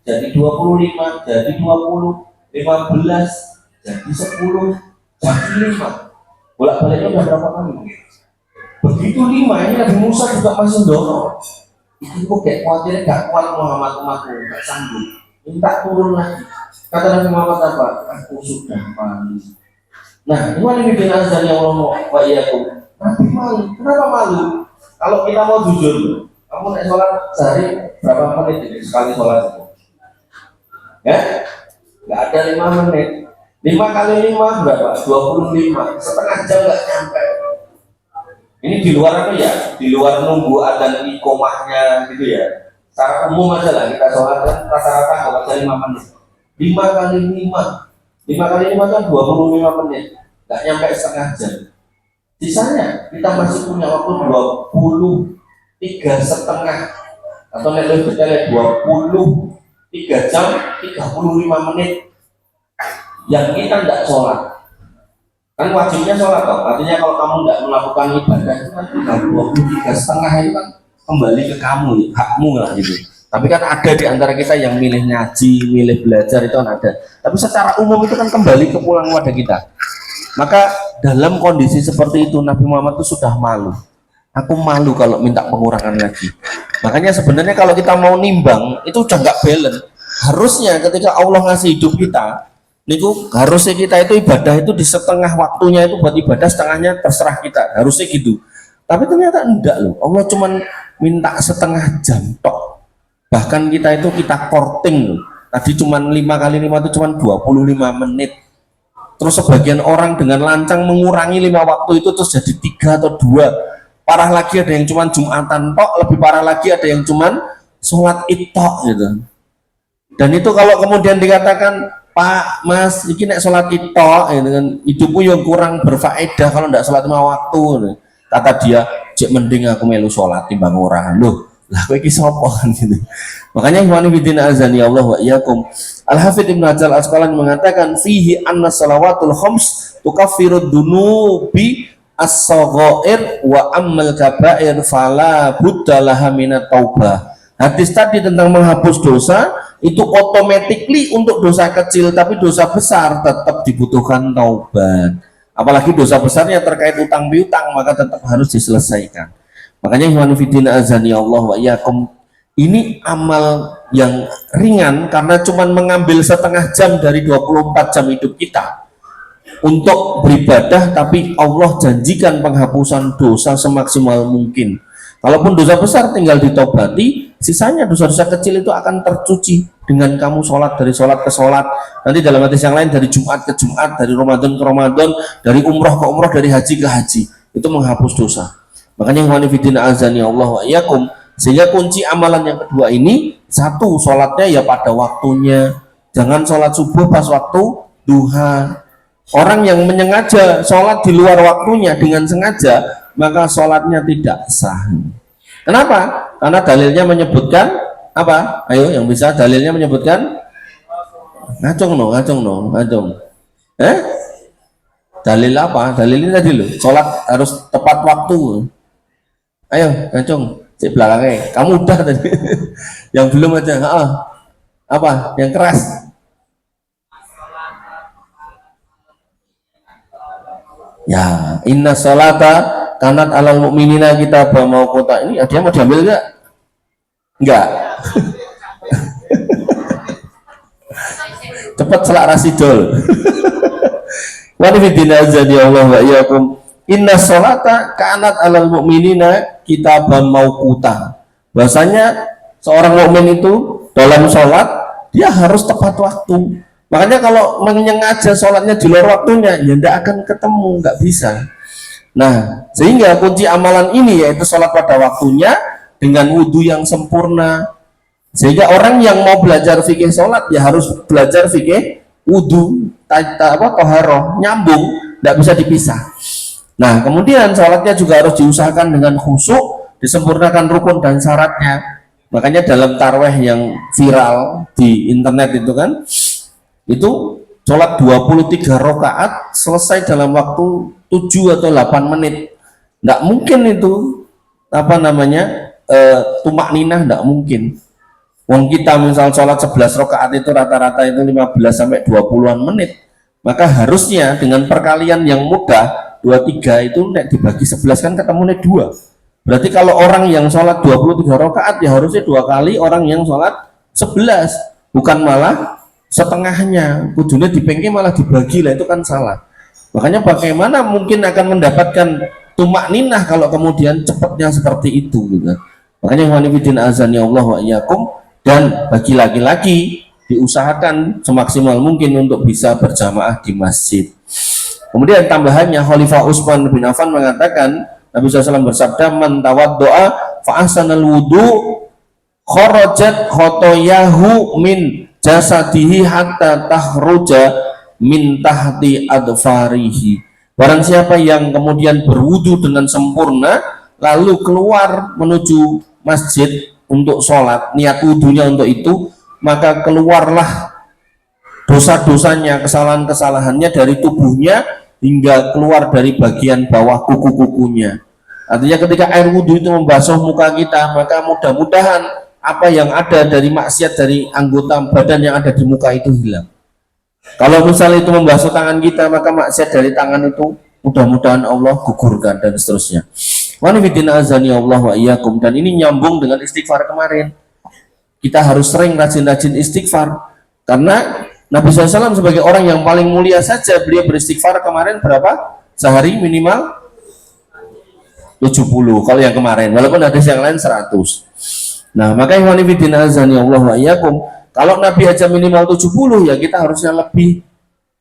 jadi 25, jadi 20, 15, jadi 10, jadi 5. Bolak-baliknya udah berapa kali? Begitu 5, ini Nabi Musa juga masih dorong. Itu kok kayak khawatirnya gak kuat Muhammad umatku, gak sanggup. Minta turun lagi. Kata Nabi Muhammad apa? Aku sudah malu. Nah, ini bikin azan yang Allah wa iyyakum. Nabi malu. Kenapa malu? Kalau kita mau jujur, kamu naik sholat sehari berapa menit ini sekali sholat itu? Ya? Nggak ada 5 menit. 5 kali 5 berapa? 25. Setengah jam nggak nyampe. Ini di luar apa ya? Di luar nunggu adzan iqomahnya gitu ya. Secara umum aja lah kita sholat kan rata-rata nggak baca 5 menit. 5 kali 5. 5 kali 5 kan 25 menit. Nggak nyampe setengah jam. Sisanya kita masih punya waktu 23 setengah atau lebih detail 23 jam 35 menit yang kita tidak sholat. Kan wajibnya sholat toh. Artinya kalau kamu tidak melakukan ibadah itu kan 23 setengah itu kan kembali ke kamu, hakmu lah gitu. Tapi kan ada di antara kita yang milih ngaji, milih belajar itu kan ada. Tapi secara umum itu kan kembali ke pulang pada kita. Maka dalam kondisi seperti itu Nabi Muhammad itu sudah malu. Aku malu kalau minta pengurangan lagi. Makanya sebenarnya kalau kita mau nimbang itu udah nggak balance. Harusnya ketika Allah ngasih hidup kita, niku harusnya kita itu ibadah itu di setengah waktunya itu buat ibadah, setengahnya terserah kita. Harusnya gitu. Tapi ternyata enggak loh. Allah cuman minta setengah jam tok. Bahkan kita itu kita korting loh. Tadi cuman 5 kali 5 itu cuman 25 menit. Terus sebagian orang dengan lancang mengurangi 5 waktu itu terus jadi 3 atau 2. Parah lagi ada yang cuman Jumatan tok, lebih parah lagi ada yang cuman sholat tok gitu. Dan itu kalau kemudian dikatakan, Pak, Mas, ini nek sholat tok gitu kan, hidupku yang kurang berfaedah kalau tidak sholat 5 waktu. Kata dia, cek mending aku melu sholat timbang ora. Loh, lah kowe iki sapa kan gitu. Makanya ikhwani fillah azani Allah wa iyyakum. Al-Hafidz Ibnu Hajar Al-Asqalani mengatakan fihi anna salawatul khams tukaffirud dunubi as-saghair wa ammal kabair fala budda laha minat taubah. Hadis tadi tentang menghapus dosa itu automatically untuk dosa kecil, tapi dosa besar tetap dibutuhkan taubat. Apalagi dosa besarnya terkait utang piutang maka tetap harus diselesaikan. Makanya ikhwan fillah azani Allah wa iyyakum, ini amal yang ringan karena cuma mengambil setengah jam dari 24 jam hidup kita untuk beribadah, tapi Allah janjikan penghapusan dosa semaksimal mungkin. Kalaupun dosa besar tinggal ditobati, sisanya dosa-dosa kecil itu akan tercuci dengan kamu sholat, dari sholat ke sholat, nanti dalam hadis yang lain dari Jumat ke Jumat, dari Ramadan ke Ramadan, dari umroh ke umroh, dari haji ke haji, itu menghapus dosa. Makanya ikhwan azani Allah wa iyyakum, sehingga kunci amalan yang kedua ini, satu, sholatnya ya pada waktunya, jangan sholat subuh pas waktu duha. Orang yang menyengaja sholat di luar waktunya dengan sengaja, maka sholatnya tidak sah. Kenapa? Karena dalilnya menyebutkan apa? Ayo yang bisa dalilnya menyebutkan, ngacung. Dalil apa? Dalil ini tadi loh, sholat harus tepat waktu. Ayo ngacung, cek belakangnya. Kamu udah tadi. Yang belum aja. Apa? Yang keras. Ya, inna sholata kanat alal mu'minina kita mau kota ini. Dia mau diambil enggak? Enggak. Cepat selak rasidol. Wa nifidina azani Allah wa iyyakum. Inna sholata kanat alal mu'minina kita mau kota. Bahasanya seorang mukmin itu dalam sholat dia harus tepat waktu. Makanya kalau menyengaja sholatnya di luar waktunya, ya tidak akan ketemu, nggak bisa. Nah, sehingga kunci amalan ini yaitu sholat pada waktunya dengan wudhu yang sempurna. Sehingga orang yang mau belajar fikih sholat ya harus belajar fikih wudhu, toharoh, nyambung, tidak bisa dipisah. Nah, kemudian sholatnya juga harus diusahakan dengan khusyuk, disempurnakan rukun dan syaratnya. Makanya dalam tarweh yang viral di internet itu kan, itu sholat 23 rakaat selesai dalam waktu 7 atau 8 menit. Nggak mungkin itu tumak ninah, nggak mungkin. Wong kita misal sholat 11 rakaat itu rata-rata itu 15 sampai 20-an menit, maka harusnya dengan perkalian yang mudah 23 itu nek dibagi 11 kan ketemunya 2. Berarti kalau orang yang sholat 23 rakaat ya harusnya 2 kali orang yang sholat 11, bukan malah setengahnya. Kudunya dipengke malah dibagi lah, itu kan salah. Makanya bagaimana mungkin akan mendapatkan tumak ninah kalau kemudian cepatnya seperti itu gitu. Makanya wanifidin azani Allah wa iyyakum, dan bagi laki-laki diusahakan semaksimal mungkin untuk bisa berjamaah di masjid. Kemudian tambahannya Khalifah Utsman bin Affan mengatakan, Nabi SAW bersabda, man tawaddo'a fa ahsanal wudu kharajat khotoyahu min jasadihi hatta tahruja min tahti adfarihi. Barang siapa yang kemudian berwudu dengan sempurna lalu keluar menuju masjid untuk sholat, niat wudunya untuk itu, maka keluarlah dosa-dosanya, kesalahan-kesalahannya dari tubuhnya hingga keluar dari bagian bawah kuku-kukunya. Artinya ketika air wudhu itu membasuh muka kita, maka mudah-mudahan apa yang ada dari maksiat dari anggota badan yang ada di muka itu hilang. Kalau misalnya itu membasuh tangan kita, maka maksiat dari tangan itu mudah-mudahan Allah gugurkan, dan seterusnya. Wanifidin azani Allah wa iyyakum, dan ini nyambung dengan istighfar kemarin. Kita harus sering rajin-rajin istighfar, karena Nabi SAW sebagai orang yang paling mulia saja beliau beristighfar kemarin berapa? Sehari minimal 70 kalau yang kemarin, walaupun ada yang lain 100. Nah, maka wanifidin azani Allah wa iyyakum, kalau Nabi aja minimal 70 ya kita harusnya lebih,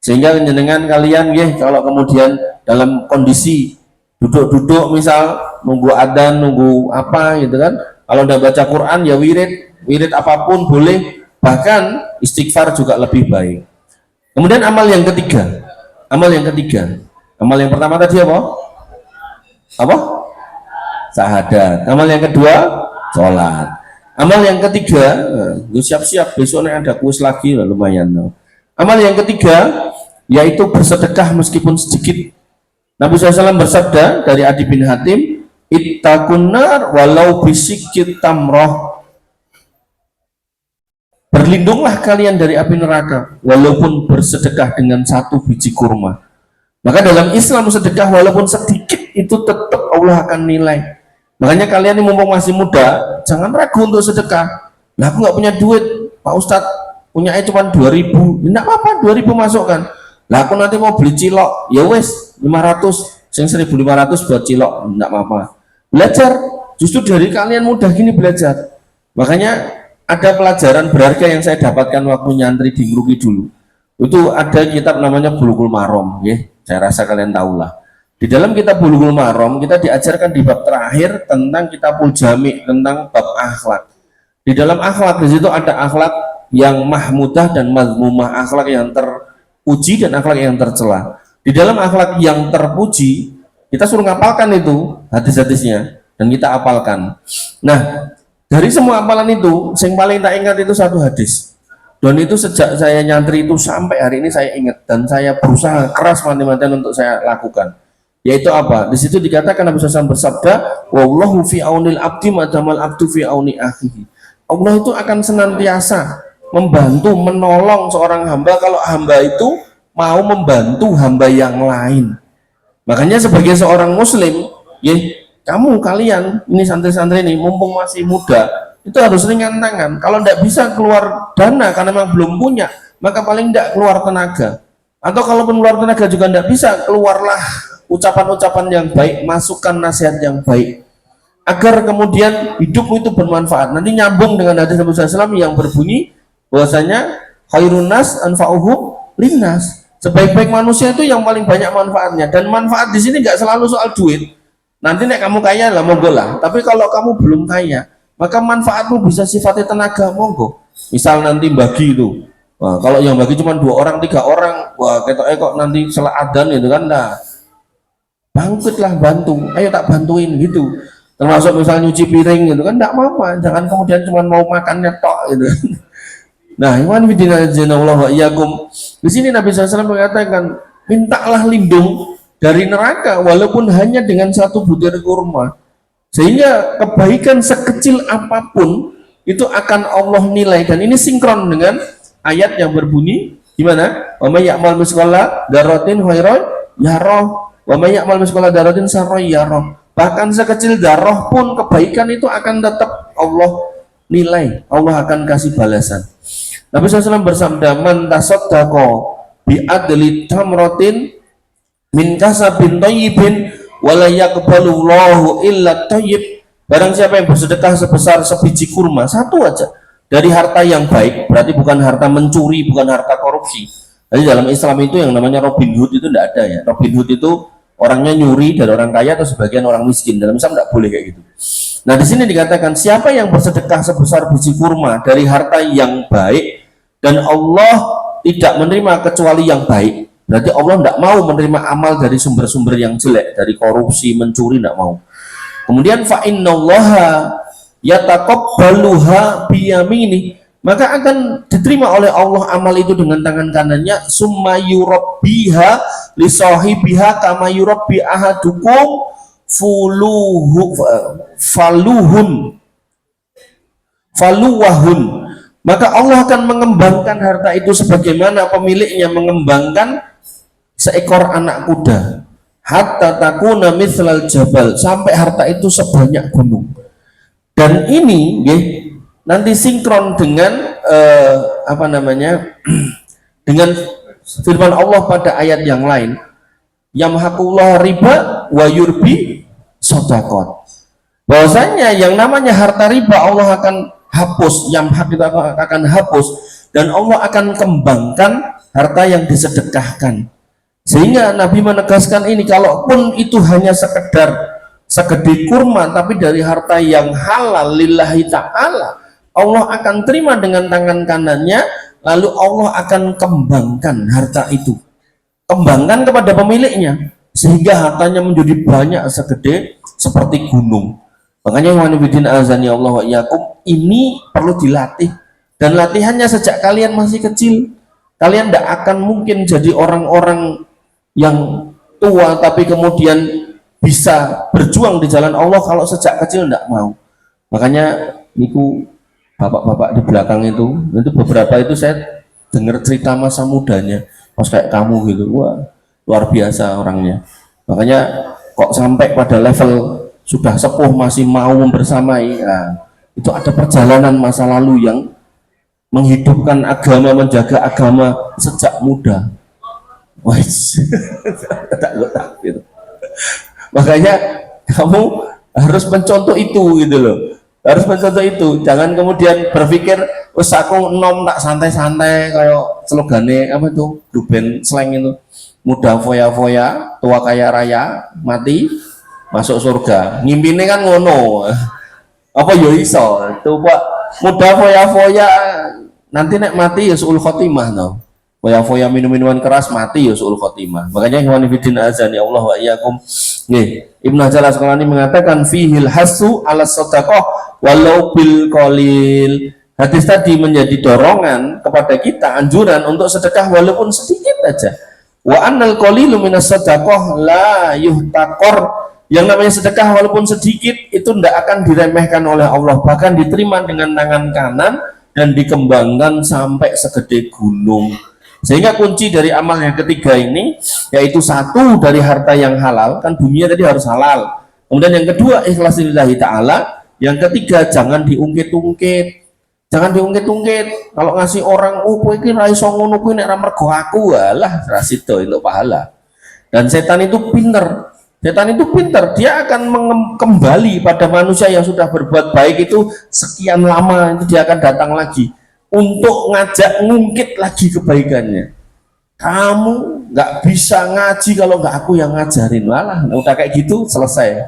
sehingga jenengan kalian ya kalau kemudian dalam kondisi duduk-duduk misal nunggu adzan, nunggu apa gitu kan, kalau udah baca Quran ya wirid apapun boleh, bahkan istighfar juga lebih baik. Kemudian amal yang ketiga, amal yang pertama tadi apa syahadat, amal yang kedua sholat, amal yang ketiga siap-siap besoknya ada kuis lagi lumayan. Amal yang ketiga yaitu bersedekah meskipun sedikit. Nabi SAW bersabda dari Adi bin Hatim, ittaqun nar walau bisikit tamroh, berlindunglah kalian dari api neraka walaupun bersedekah dengan 1 biji kurma. Maka dalam Islam sedekah walaupun sedikit itu tetap Allah akan nilai. Makanya kalian ini mumpung masih muda, jangan ragu untuk sedekah. Nah, aku nggak punya duit, Pak Ustadz punya cuma 2.000, enggak apa-apa, 2.000 masukkan. Lah aku nanti mau beli cilok, ya wes 500, yang 1.500 buat cilok, enggak apa-apa. Belajar, justru dari kalian mudah gini belajar. Makanya ada pelajaran berharga yang saya dapatkan waktu nyantri di Ngruki dulu. Itu ada kitab namanya Bulughul Maram, ya. Saya rasa kalian tahu lah. Di dalam kitab Bulughul Maram kita diajarkan di bab terakhir tentang kitabul jami', tentang bab akhlak. Di dalam akhlak di situ ada akhlak yang mahmudah dan mazmumah, akhlak yang terpuji dan akhlak yang tercela. Di dalam akhlak yang terpuji kita suruh ngapalkan itu hadis-hadisnya dan kita apalkan. Nah, dari semua apalan itu yang paling tak ingat itu satu hadis, dan itu sejak saya nyantri itu sampai hari ini saya ingat dan saya berusaha keras mati-matian untuk saya lakukan. Yaitu apa? Di situ dikatakan Nabi SAW bersabda, wallahu fi aunil abdi madamal abdu fi auni akhihi. Allah itu akan senantiasa membantu, menolong seorang hamba kalau hamba itu mau membantu hamba yang lain. Makanya sebagai seorang muslim, ya, kalian ini santri-santri ini mumpung masih muda, itu harus ringan tangan. Kalau tidak bisa keluar dana karena memang belum punya, maka paling tidak keluar tenaga. Atau kalaupun keluar tenaga juga tidak bisa, keluarlah ucapan-ucapan yang baik, masukkan nasihat yang baik, agar kemudian hidupmu itu bermanfaat. Nanti nyambung dengan hadis Nabi SAW yang berbunyi bahwasanya khairun nas anfa'uhum linnas. Sebaik-baik manusia itu yang paling banyak manfaatnya, dan manfaat di sini nggak selalu soal duit. Nanti nek kamu kaya lah monggo lah, tapi kalau kamu belum kaya, maka manfaatmu bisa sifatnya tenaga, monggo. Misal nanti bagi itu, wah, kalau yang bagi cuma 2 orang 3 orang, wah kok nanti setelah adzan itu kan, nah bangkitlah bantu, ayo tak bantuin gitu. Termasuk misal nyuci piring gitu kan, enggak apa-apa, jangan kemudian cuma mau makannya tok gitu. Nah, iwan bidina janallahu wa iyyakum. Di sini Nabi SAW mengatakan, mintalah lindung dari neraka walaupun hanya dengan 1 butir kurma. Sehingga kebaikan sekecil apapun itu akan Allah nilai, dan ini sinkron dengan ayat yang berbunyi gimana? Wa may ya'mal misqala dzarratin khairan yarah wa may ya'mal misqala dzarratin syarran yarah. Bahkan sekecil darah pun kebaikan itu akan tetap Allah nilai, Allah akan kasih balasan. Nabi SAW bersabda, man tasaddaqa bi adli tamratin min kasabin thayyibin wala yaqbalullahu illa thayyib. Barang siapa yang bersedekah sebesar sebiji kurma, satu aja, dari harta yang baik, berarti bukan harta mencuri, bukan harta korupsi. Jadi dalam Islam itu yang namanya Robin Hood itu tidak ada ya. Robin Hood itu orangnya nyuri dari orang kaya atau sebagian orang miskin. Dalam Islam tidak boleh kayak gitu. Nah di sini dikatakan siapa yang bersedekah sebesar biji kurma dari harta yang baik dan Allah tidak menerima kecuali yang baik, berarti Allah tidak mau menerima amal dari sumber-sumber yang jelek, dari korupsi, mencuri, tidak mau. Kemudian fa innallaha yataqabbaluha biyamini, maka akan diterima oleh Allah amal itu dengan tangan kanannya. Summa yurabbiha li sahibiha kama yurabbi ahadukum faluwahun. Maka Allah akan mengembangkan harta itu sebagaimana pemiliknya mengembangkan seekor anak kuda, hatta takuna mithlal jabal, sampai harta itu sebanyak gunung. Dan ini nanti sinkron dengan dengan firman Allah pada ayat yang lain, yamhaqullah riba wa yurbi shadaqat. Bahwasanya yang namanya harta riba Allah akan hapus, yamhaq itu akan hapus, dan Allah akan kembangkan harta yang disedekahkan. Sehingga Nabi menegaskan ini, kalaupun itu hanya sekedar segede kurma tapi dari harta yang halal lillahi ta'ala, Allah akan terima dengan tangan kanannya, lalu Allah akan kembangkan harta itu, kembangkan kepada pemiliknya sehingga hartanya menjadi banyak segede seperti gunung. Makanya wanibidin azani Allah wa iyyakum, ini perlu dilatih, dan latihannya sejak kalian masih kecil. Kalian tidak akan mungkin jadi orang-orang yang tua tapi kemudian bisa berjuang di jalan Allah kalau sejak kecil tidak mau. Makanya niku bapak-bapak di belakang itu beberapa itu saya dengar cerita masa mudanya pas kayak kamu gitu, wah luar biasa orangnya. Makanya kok sampai pada level sudah sepuh masih mau membersamai, nah, itu ada perjalanan masa lalu yang menghidupkan agama, menjaga agama sejak muda. Wah, gitu. Makanya kamu harus mencontoh itu gitu loh, harus mencontoh itu. Jangan kemudian berpikir wes aku enom tak santai-santai kayak slogane apa itu grup band slang itu, muda foya-foya tua kaya raya mati masuk surga. Ngimpine kan ngono apa yo iso tuh Pak, muda foya-foya nanti nek mati ya suul khotimah no. Foya-foya minum-minuman keras mati ya suul khotimah. Makanya ikhwan fillah azani Allah wa iyyakum. Ibnu Hajar Asqalani mengatakan fihil hasu ala shadaqah walau bil qalil. Hadis tadi menjadi dorongan kepada kita, anjuran untuk sedekah walaupun sedikit aja. Wa annal qalilu minas shadaqah la yuhtaqor. Yang namanya sedekah walaupun sedikit itu tidak akan diremehkan oleh Allah, bahkan diterima dengan tangan kanan dan dikembangkan sampai segede gunung. Sehingga kunci dari amal yang ketiga ini yaitu satu, dari harta yang halal, kan dunia tadi harus halal. Kemudian yang kedua ikhlas lillahi ta'ala. Yang ketiga jangan diungkit-ungkit. Jangan diungkit-ungkit. Kalau ngasih orang, oh kowe iki ra iso ngono kuwi nek ra mergo aku, walah ra sida untuk pahala. Dan setan itu pinter. Setan itu pinter, dia akan kembali pada manusia yang sudah berbuat baik itu sekian lama, itu dia akan datang lagi untuk ngajak ngungkit lagi kebaikannya. Kamu nggak bisa ngaji kalau nggak aku yang ngajarin, malah udah kayak gitu selesai,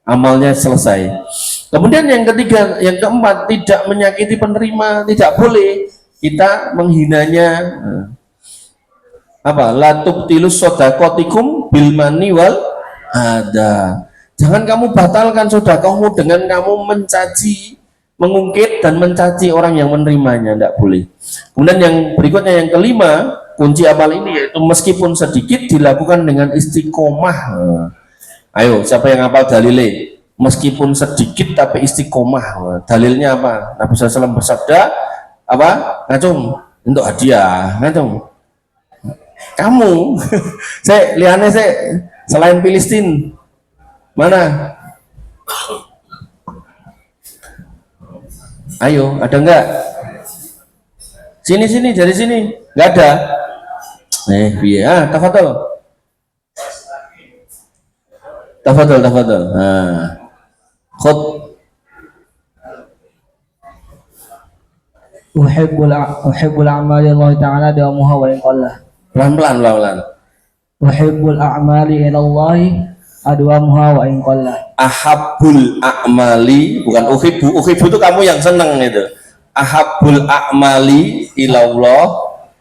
amalnya selesai. Kemudian yang ketiga, yang keempat, tidak menyakiti penerima, tidak boleh kita menghinanya. Apa? La tubtilus shadaqatikum bil mani wal ada. Jangan kamu batalkan sedekahmu dengan kamu mencaci, mengungkit dan mencaci orang yang menerimanya, tidak boleh. Kemudian yang berikutnya, yang kelima, kunci amal ini yaitu meskipun sedikit dilakukan dengan istiqomah. Ayo, siapa yang hafal dalile? meskipun sedikit tapi istiqomah. Dalilnya apa? Nabi SAW bersabda apa? Ngacung untuk hadiah, ngacung. Kamu, saya lihatnya saya selain Filistin mana? Ayo, ada enggak? Sini dari sini, enggak ada. Iya, tafadhol. Tafadhol. Khud. Uhibbul a'mali Allah Ta'ala dawamuha wa in qalla. Pelan-pelan. Uhibbul a'mali ila Allah adwamuha wa in qalla. Ahabbul a'mali, bukan uhibbu itu kamu yang seneng itu. Ahabbul a'mali ila Allah.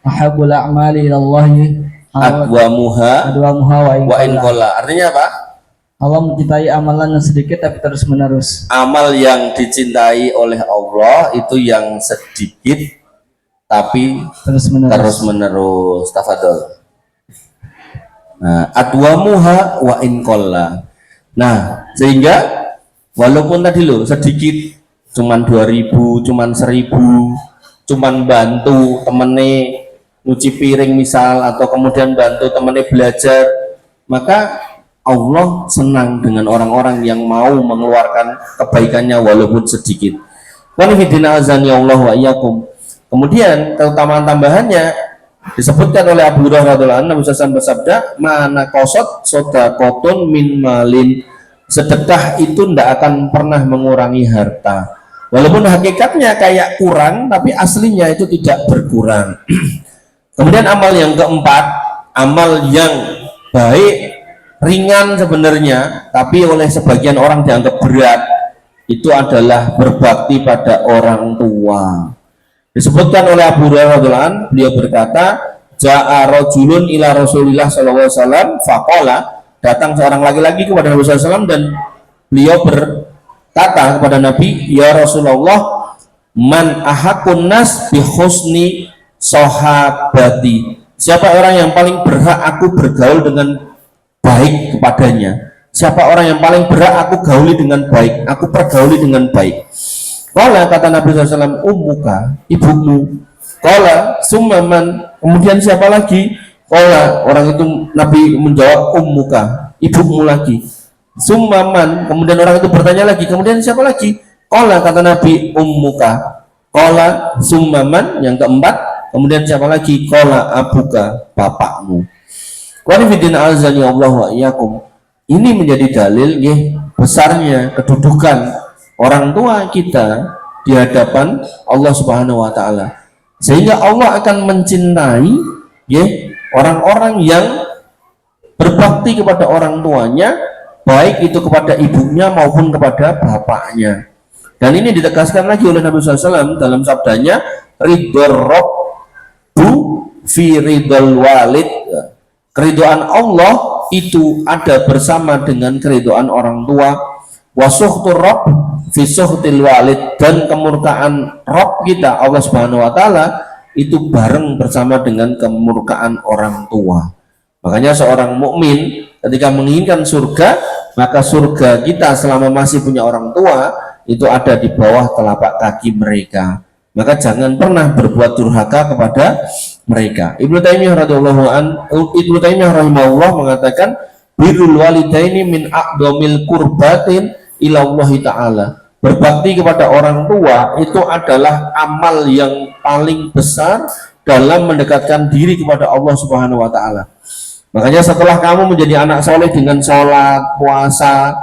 Ahabbul a'mali ila Allah adwamuha wa in qalla. Artinya apa? Allah mencintai amalan yang sedikit tapi terus menerus. Amal yang dicintai oleh Allah itu yang sedikit tapi terus menerus. Tafadhol. Nah, adwamuha wa in qalla. Nah, sehingga walaupun tadi loh sedikit, cuman 2000, cuman 1000, cuman bantu temene nyuci piring misal, atau kemudian bantu temene belajar, maka Allah senang dengan orang-orang yang mau mengeluarkan kebaikannya walaupun sedikit. Wanifidina azani Allah wa iyyakum. Kemudian keutamaan tambahannya disebutkan oleh Abu Hurairah radhiyallahu anhu, Nabi SAW bersabda, mana kosot sodakotun min malin, sedekah itu tidak akan pernah mengurangi harta, walaupun hakikatnya kayak kurang tapi aslinya itu tidak berkurang. Kemudian amal yang keempat, amal yang baik ringan sebenarnya tapi oleh sebagian orang dianggap berat, itu adalah berbakti pada orang tua. Disebutkan oleh Abu Hurairah radhiyallahu anhu, beliau berkata, ja'a rajulun ila Rasulillah sallallahu alaihi wasallam faqala, datang seorang laki-laki kepada Nabi sallallahu alaihi wasallam dan beliau berkata kepada Nabi, ya Rasulullah, man ahakun nas bi husni sahabati, siapa orang yang paling berhak aku bergaul dengan baik kepadanya, siapa orang yang paling berhak aku gauli dengan baik, aku pergauli dengan baik. Qala, kata Nabi SAW, ummuka, ibumu. Qala summaman, kemudian siapa lagi? Qala, orang itu Nabi menjawab ummuka, ibumu lagi. Summaman, kemudian orang itu bertanya lagi, kemudian siapa lagi? Qala, kata Nabi, ummuka. Qala summaman, yang keempat, kemudian siapa lagi? Qala abuka, bapakmu. Wanifidina azani Allah wa iyyakum. Ini menjadi dalil besarnya kedudukan orang tua kita di hadapan Allah Subhanahu wa taala. Sehingga Allah akan mencintai orang-orang yang berbakti kepada orang tuanya, baik itu kepada ibunya maupun kepada bapaknya. Dan ini ditegaskan lagi oleh Nabi SAW dalam sabdanya, ridhor rabbu fi ridhol walid. Keridhaan Allah itu ada bersama dengan keridhaan orang tua. Wasuhtur rabb fi suhtil walid, dan kemurkaan Rabb kita Allah Subhanahu wa taala itu bareng bersama dengan kemurkaan orang tua. Makanya seorang mukmin ketika menginginkan surga, maka surga kita selama masih punya orang tua itu ada di bawah telapak kaki mereka. Maka jangan pernah berbuat durhaka kepada mereka. Ibnu Taimiyah rahimahullah mengatakan, birrul walidaini min a'dhamil qurbatin ila Allah taala. Berbakti kepada orang tua itu adalah amal yang paling besar dalam mendekatkan diri kepada Allah Subhanahu wa taala. Makanya setelah kamu menjadi anak soleh dengan sholat, puasa,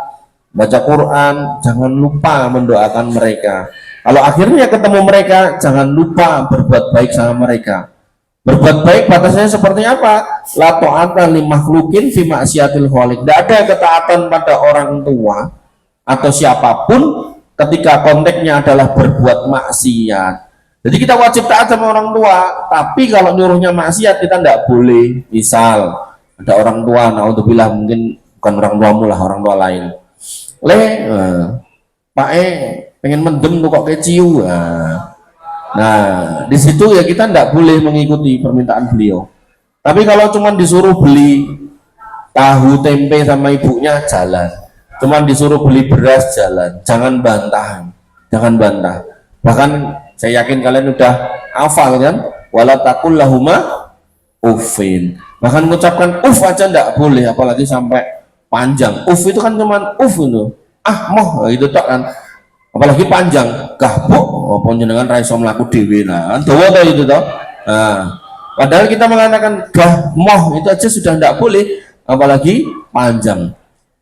baca Quran, jangan lupa mendoakan mereka. Kalau akhirnya ketemu mereka, jangan lupa berbuat baik sama mereka. Berbuat baik batasnya seperti apa? La ta'ata li makhlukin fi ma'siyatil khaliq. Tidak ada ketaatan pada orang tua atau siapapun ketika konteksnya adalah berbuat maksiat. Jadi kita wajib taat sama orang tua, tapi kalau nyuruhnya maksiat kita tidak boleh. Misal ada orang tua, naudzubillah, mungkin bukan orang tuamu lah, orang tua lain. Pak pengen mendem tuh kok keciu. Nah, di situ ya kita tidak boleh mengikuti permintaan beliau. Tapi kalau cuma disuruh beli tahu tempe sama ibunya, jalan. cuman disuruh beli beras jalan, jangan bantah, jangan bantah. Bahkan saya yakin kalian udah hafal kan, wala taqul lahuma uffin. Bahkan mengucapkan uff aja ndak boleh, apalagi sampai panjang. Uff itu kan cuman uff itu, moh itu tak kan, apalagi panjang, gahbuk apa jenengan ra iso mlaku dhewe. Nah dawa to itu toh. Nah padahal kita mengatakan gah moh itu aja sudah ndak boleh, apalagi panjang.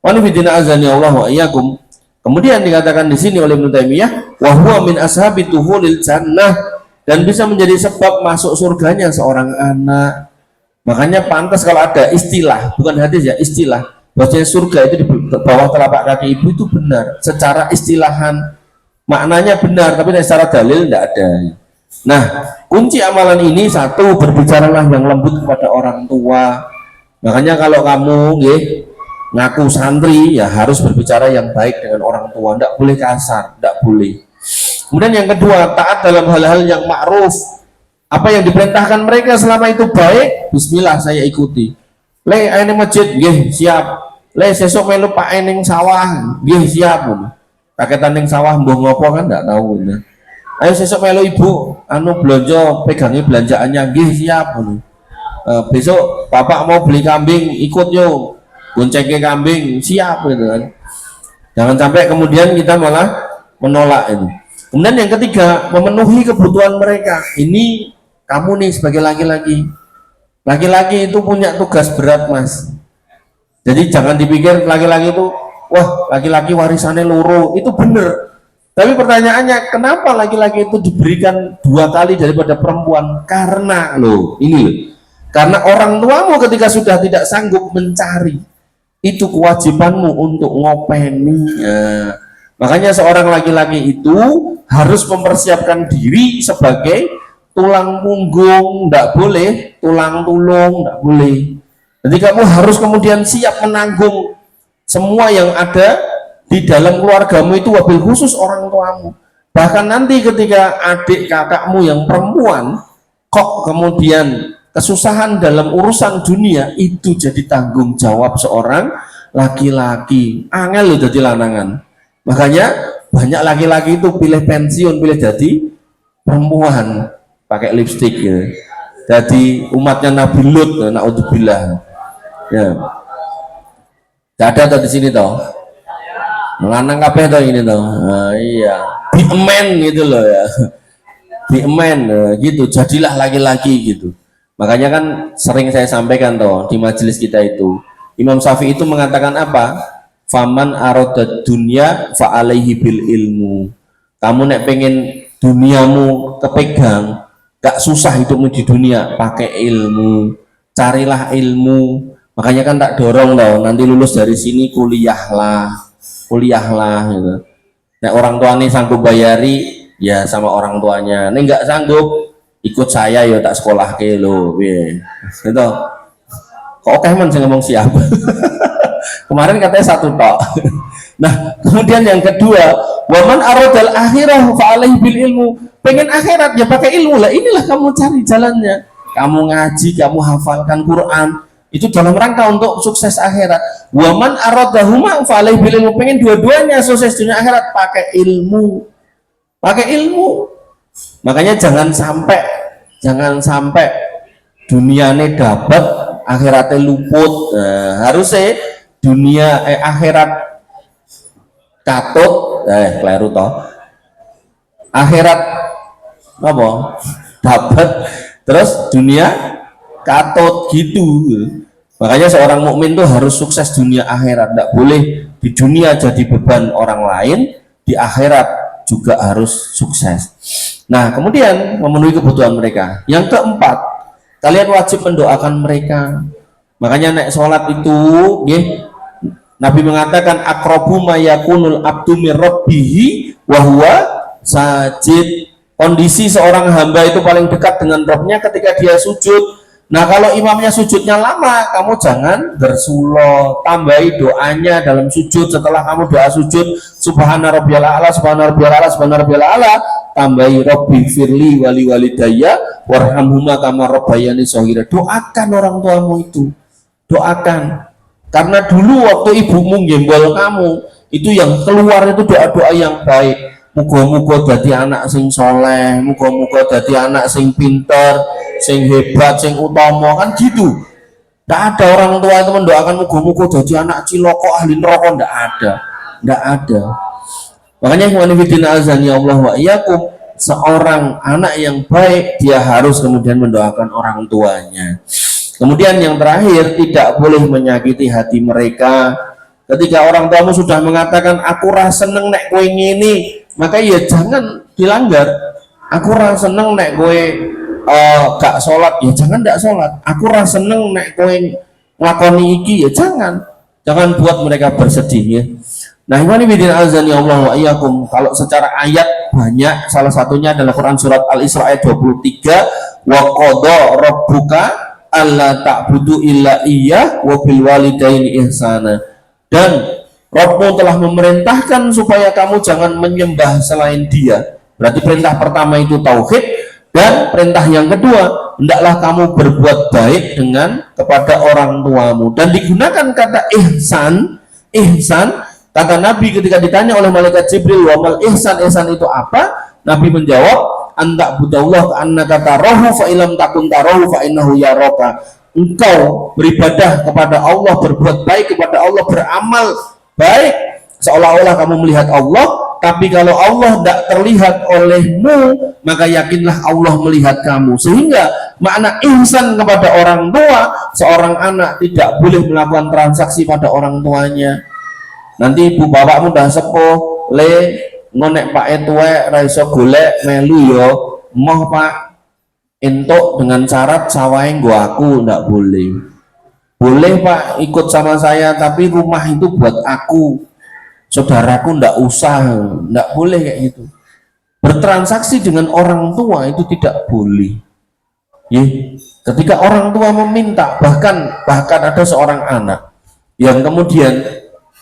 Wa nufidina azani Allah wa iyyakum. Kemudian dikatakan di sini oleh Ibnu Taimiyah, wa huwa min ashabi tuhulil jannah, dan bisa menjadi sebab masuk surganya seorang anak. Makanya pantas kalau ada istilah, bukan hadis ya, istilah bahwasanya surga itu di bawah telapak kaki ibu, itu benar secara istilahan, maknanya benar, tapi secara dalil tidak ada. Nah, kunci amalan ini satu, berbicaralah yang lembut kepada orang tua. Makanya kalau kamu ngaku santri ya harus berbicara yang baik dengan orang tua, tidak boleh kasar, tidak boleh. Kemudian yang kedua, taat dalam hal-hal yang ma'ruf. Apa yang diperintahkan mereka selama itu baik, bismillah saya ikuti. Le aene masjid, nggih siap. Le sesuk melu Pak ning sawah, nggih siap. Kaketan ning sawah mbuh ngopo kan enggak tahu. Ayo sesuk melu ibu anu belanja, pegangi belanjaannya, nggih siap. Besok bapak mau beli kambing, ikut yo. Goncengke kambing, siap gitu kan. Jangan sampai kemudian kita malah menolak ini. Kemudian yang ketiga, memenuhi kebutuhan mereka. Ini kamu nih sebagai laki-laki, laki-laki itu punya tugas berat mas. Jadi jangan dipikir laki-laki itu, wah laki-laki warisannya loro, itu bener. Tapi pertanyaannya, kenapa laki-laki itu diberikan 2 kali daripada perempuan? Karena karena orang tuamu ketika sudah tidak sanggup mencari, itu kewajibanmu untuk ngopeni. Makanya seorang laki-laki itu harus mempersiapkan diri sebagai tulang punggung, tidak boleh tulang tulung, tidak boleh. Jadi kamu harus kemudian siap menanggung semua yang ada di dalam keluargamu itu, wabil khusus orang tuamu. Bahkan nanti ketika adik kakakmu yang perempuan kok kemudian kesusahan dalam urusan dunia, itu jadi tanggung jawab seorang laki-laki. Angel loh jadi lanangan. Makanya banyak laki-laki itu pilih pensiun, pilih jadi perempuan, pakai lipstik ya. Jadi umatnya Nabi Lut, naudzubillah. Ya. Tidak ada tuh di sini toh. Lanang kabeh toh ini toh. Nah, iya. Be a man gitu loh ya. Be a man gitu. Jadilah laki-laki gitu. Makanya kan sering saya sampaikan toh di majelis kita itu. Imam Syafi'i itu mengatakan apa? Faman arodat dunya fa alaihi bil ilmu. Kamu nek pengen duniamu kepegang, gak susah hidupmu di dunia, pakai ilmu, carilah ilmu. Makanya kan tak dorong loh, nanti lulus dari sini kuliahlah gitu. Nek orang tua nih sanggup bayari, ya sama orang tuanya. Nek nggak sanggup, ikut saya ya tak sekolah ke lo, gitu. Kok oke man saya ngomong siapa? Kemarin katanya 1 tok. Nah, kemudian yang kedua, waman aradal akhirah fa alaihi bil ilmu. Pengen akhirat ya pakai ilmu lah. Inilah kamu cari jalannya. Kamu ngaji, kamu hafalkan Quran. Itu dalam rangka untuk sukses akhirat. Waman aradahuma fa alaihi bil ilmu. Pengen dua-duanya sukses dunia akhirat, pakai ilmu. Pakai ilmu. Makanya jangan sampai duniane dapat, akhiratnya luput. Harusnya dunia akhirat katut, keliru toh. Akhirat apa? Dapat, terus dunia katut gitu. Makanya seorang mukmin tuh harus sukses dunia akhirat. Tidak boleh di dunia jadi beban orang lain, di akhirat juga harus sukses. Nah, kemudian memenuhi kebutuhan mereka. Yang keempat, kalian wajib mendoakan mereka. Makanya naik sholat itu, Nabi mengatakan aqrabu ma yakunul abdu min rabbihi wa huwa sajid. Kondisi seorang hamba itu paling dekat dengan Rabbnya ketika dia sujud. Nah, kalau imamnya sujudnya lama, kamu jangan bersulo, tambahi doanya dalam sujud. Setelah kamu doa sujud, subhana rabbiyal a'la, subhana rabbiyal a'la, subhana rabbiyal a'la, tambahi rabbi firli wali walidayya warhamhuma kama rabbayani shaghira. Doakan orang tuamu itu, doakan. Karena dulu waktu ibumu gembol kamu, itu yang keluar itu doa-doa yang baik. Muga-muga dadi anak sing soleh, muga-muga dadi anak sing pinter, sing hebat, sing utama, kan gitu. Tidak ada orang tua itu mendoakan muga-muga jadi anak ciloko ahli neraka, tidak ada, tidak ada. Makanya ikhwanifidin azani Allah wa iyyakum, seorang anak yang baik dia harus kemudian mendoakan orang tuanya. Kemudian yang terakhir, tidak boleh menyakiti hati mereka. Ketika orang tuamu sudah mengatakan aku rasa seneng nek kowe ngene, maka ya jangan dilanggar. Aku rasa seneng nek kowe gak sholat, ya jangan gak sholat. Aku rasa seneng nek kowe nglakoni iki, ya jangan buat mereka bersedih ya. Nah, ini bidin azani Allah wa iyyakum. Kalau secara ayat banyak, salah satunya adalah Quran surat Al-Isra ayat 23, wa qadha rabbuka alla ta'budu illa iyyah wa bil walidaini ihsana. Dan Rabbmu telah memerintahkan supaya kamu jangan menyembah selain Dia. Berarti perintah pertama itu tauhid, dan perintah yang kedua, hendaklah kamu berbuat baik dengan kepada orang tuamu. Dan digunakan kata ihsan, kata Nabi ketika ditanya oleh malaikat Jibril, wa mal ihsan, ihsan itu apa? Nabi menjawab, anta budallah annaka tarahu fa ilam takun tarahu fa innahu yaraka. Engkau beribadah kepada Allah, berbuat baik kepada Allah, beramal baik seolah-olah kamu melihat Allah, tapi kalau Allah tidak terlihat olehmu, maka yakinlah Allah melihat kamu. Sehingga makna ihsan kepada orang tua, seorang anak tidak boleh melakukan transaksi pada orang tuanya. Nanti ibu bapakmu dah sepuh, le ngonek pak etuwe raiso golek melu yo, moh pak entuk dengan syarat sawaing gua aku, ndak boleh. Boleh pak ikut sama saya, tapi rumah itu buat aku, saudaraku ndak usah, ndak boleh kayak gitu. Bertransaksi dengan orang tua itu tidak boleh. Ketika orang tua meminta, bahkan ada seorang anak yang kemudian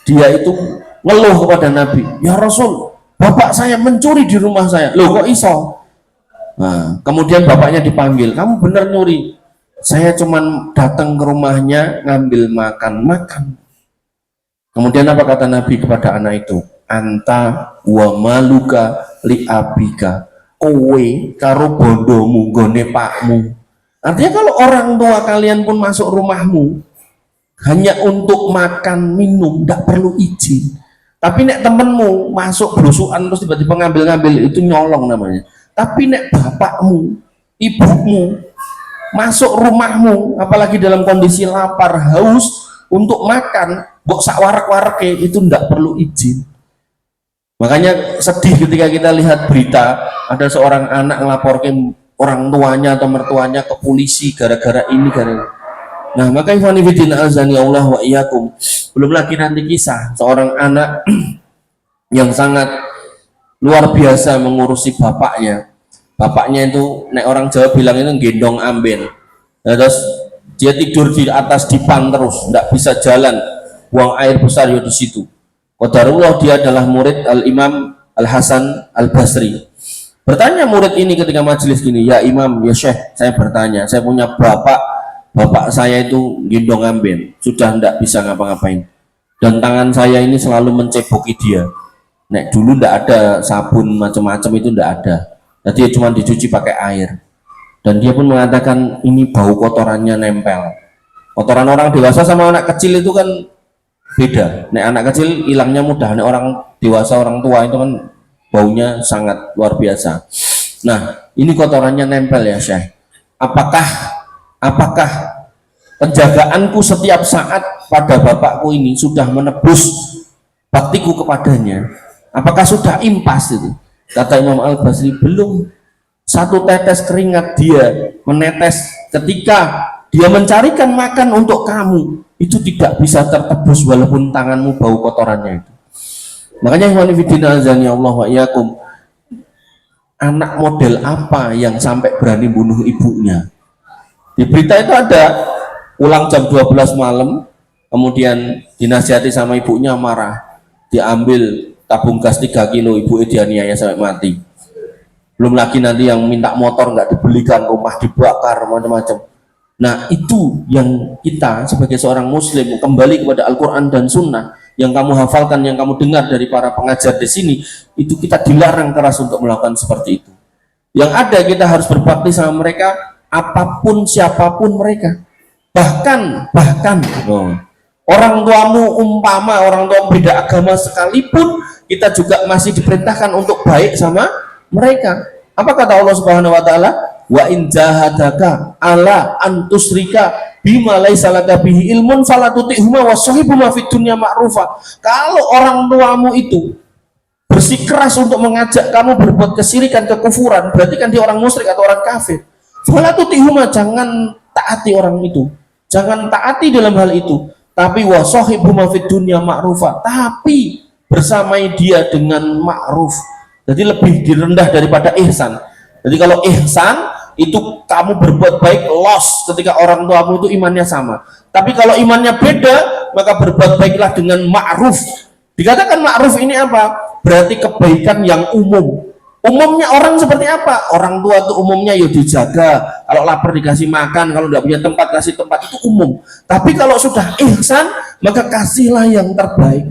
dia itu ngeluh kepada Nabi, ya Rasul, bapak saya mencuri di rumah saya. Loh kok iso? Nah, kemudian bapaknya dipanggil, kamu bener nyuri? Saya cuman datang ke rumahnya ngambil makan. Kemudian apa kata Nabi kepada anak itu? Anta wa maluka li abika, kowe karo bondomu gone pakmu. Artinya kalau orang tua kalian pun masuk rumahmu hanya untuk makan minum, tidak perlu izin. Tapi nek temenmu masuk berusukan terus tiba-tiba ngambil itu nyolong namanya. Tapi nek bapakmu, ibumu masuk rumahmu, apalagi dalam kondisi lapar, haus untuk makan, kok sak warak-warake, itu ndak perlu izin. Makanya sedih ketika kita lihat berita ada seorang anak ngelaporkan orang tuanya atau mertuanya ke polisi gara-gara ini, gara-gara. Nah, maka ikhwan fillah azani Allah wa iyyakum. Belum lagi nanti kisah seorang anak yang sangat luar biasa mengurusi bapaknya. Bapaknya itu, nek orang Jawa bilang itu gendong amben. Nah, terus dia tidur di atas dipan terus, tidak bisa jalan, buang air besar ya di situ. Qadarullah dia adalah murid Al-Imam Al-Hasan Al-Basri. Bertanya murid ini ketika majelis gini, ya Imam, ya Syekh, saya bertanya, saya punya bapak saya itu gendong amben, sudah tidak bisa ngapa-ngapain. Dan tangan saya ini selalu menceboki dia. Nek dulu tidak ada sabun macam-macam, itu tidak ada. Jadi cuma dicuci pakai air. Dan dia pun mengatakan ini bau kotorannya nempel. Kotoran orang dewasa sama anak kecil itu kan beda. Nek anak kecil hilangnya mudah, nek orang dewasa, orang tua itu kan baunya sangat luar biasa. Nah, ini kotorannya nempel ya Syekh. Apakah penjagaanku setiap saat pada bapakku ini sudah menebus baktiku kepadanya? Apakah sudah impas itu? Kata Imam Al-Basri, belum. Satu tetes keringat dia menetes ketika dia mencarikan makan untuk kamu, itu tidak bisa tertebus walaupun tanganmu bau kotorannya itu. Makanya ikhwan fillah azani Allah wa iyyakum, anak model apa yang sampai berani bunuh ibunya? Di berita itu ada pulang jam 12 malam, kemudian dinasihati sama ibunya, marah, diambil tabung gas 3 kilo, ibu dianiaya sampai mati. Belum lagi nanti yang minta motor nggak dibelikan, rumah dibakar, macam-macam. Nah, itu yang kita sebagai seorang muslim kembali kepada Al-Quran dan Sunnah yang kamu hafalkan, yang kamu dengar dari para pengajar di sini, itu kita dilarang keras untuk melakukan seperti itu. Yang ada kita harus berbakti sama mereka, apapun siapapun mereka. Bahkan orang tuamu umpama orang tua beda agama sekalipun, kita juga masih diperintahkan untuk baik sama mereka. Apa kata Allah Subhanahu wa taala? Wa in jahadaka ala antusrika bima laisa laka bihi ilmun fala tuti'huma wasahibhuma fid dunya ma'rufa. Kalau orang tuamu itu bersikeras untuk mengajak kamu berbuat kesyirikan, kekufuran, berarti kan dia orang musyrik atau orang kafir. Fala tuti'huma, jangan taati orang itu. Jangan taati dalam hal itu. Tapi wasahibhuma fid dunya ma'rufa. Tapi bersamai dia dengan ma'ruf. Jadi lebih direndah daripada ihsan. Jadi kalau ihsan itu kamu berbuat baik loss ketika orang tuamu itu imannya sama. Tapi kalau imannya beda, maka berbuat baiklah dengan ma'ruf. Dikatakan ma'ruf ini apa? Berarti kebaikan yang umum. Umumnya orang seperti apa? Orang tua itu umumnya ya dijaga. Kalau lapar dikasih makan, kalau tidak punya tempat kasih tempat, itu umum. Tapi kalau sudah ihsan, maka kasihlah yang terbaik.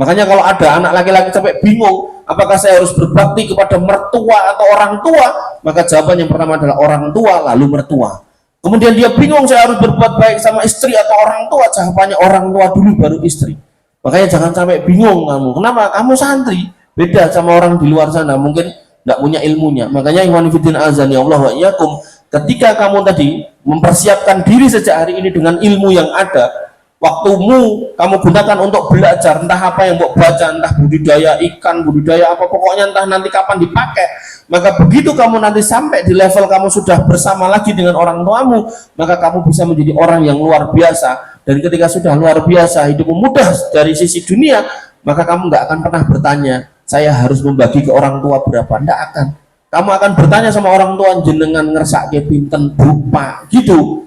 Makanya kalau ada anak laki-laki sampai bingung, apakah saya harus berbakti kepada mertua atau orang tua? Maka jawaban yang pertama adalah orang tua, lalu mertua. Kemudian dia bingung, saya harus berbuat baik sama istri atau orang tua? Jawabannya orang tua dulu, baru istri. Makanya jangan sampai bingung kamu. Kenapa? Kamu santri, beda sama orang di luar sana, mungkin tidak punya ilmunya. Makanya ikhwan fillah azani Allah wa iyyakum, ketika kamu tadi mempersiapkan diri sejak hari ini dengan ilmu yang ada, waktumu kamu gunakan untuk belajar, entah apa yang mau baca, entah budidaya ikan, budidaya apa, pokoknya entah nanti kapan dipakai. Maka begitu kamu nanti sampai di level kamu sudah bersama lagi dengan orang tuamu, maka kamu bisa menjadi orang yang luar biasa. Dan ketika sudah luar biasa, hidupmu mudah dari sisi dunia, maka kamu nggak akan pernah bertanya, saya harus membagi ke orang tua berapa. Nggak akan. Kamu akan bertanya sama orang tua, jenengan ngersake pinten Bu Pak, gitu.